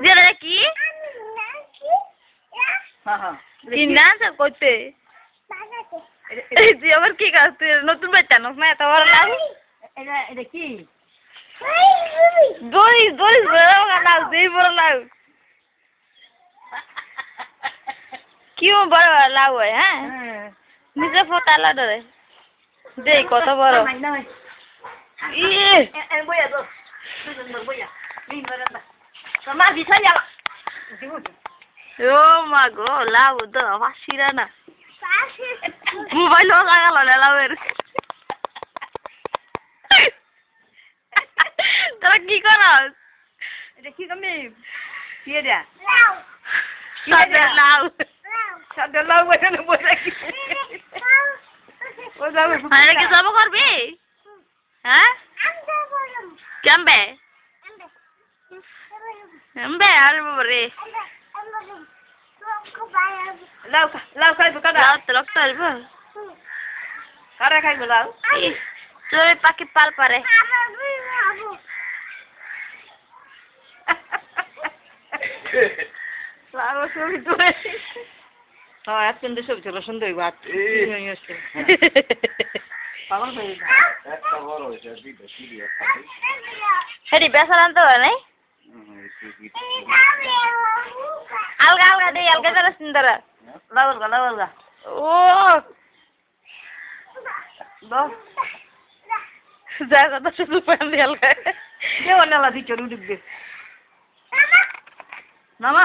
যেটা কি কি না করতে তুই আবার কি কাজ তুই নতুন বাচ্চা নস না এত বড় লাউ এটা কি দড়ি দড়ি লাউ দেই বড় লাউ কি বড় লাউ হয় হ্যাঁ নিজে ফোটা লাউ ধরে দেই কত বড় ইয়ে বইয়া তো বইয়া তোমার বিষয় যাবা ও মা গো লাউ তো ফাঁসিরা না মোবাইল লাগালো লাউয়ের তোরা কি করস এটা কি কমে কি এটা লাউ সাদা লাউ বসে না বসে কি ও যাবে আরে কি সব করবি হ্যাঁ কেমবে এমবে আর বাবারে লাউ খাইবো কাদা লাউ তো রক্ত আসব কারা খাইবো লাউ তোর পাখি পাল পারে লাউ ছবি তুলে হ্যাঁ একজন ছবি ছিল সুন্দর বাত পাগল হয়ে একটা বড় হয়েছে দুইটা সিঁড়ি একটা হেরি বেসার আনতে হয় নাই আলগা আলগা দে আলগা যারা সুন্দর লাউলগা ও যা কথা শুধু পান দিয়ে আলগা দেওয়া নালা দিচ্ছ রুটি নামা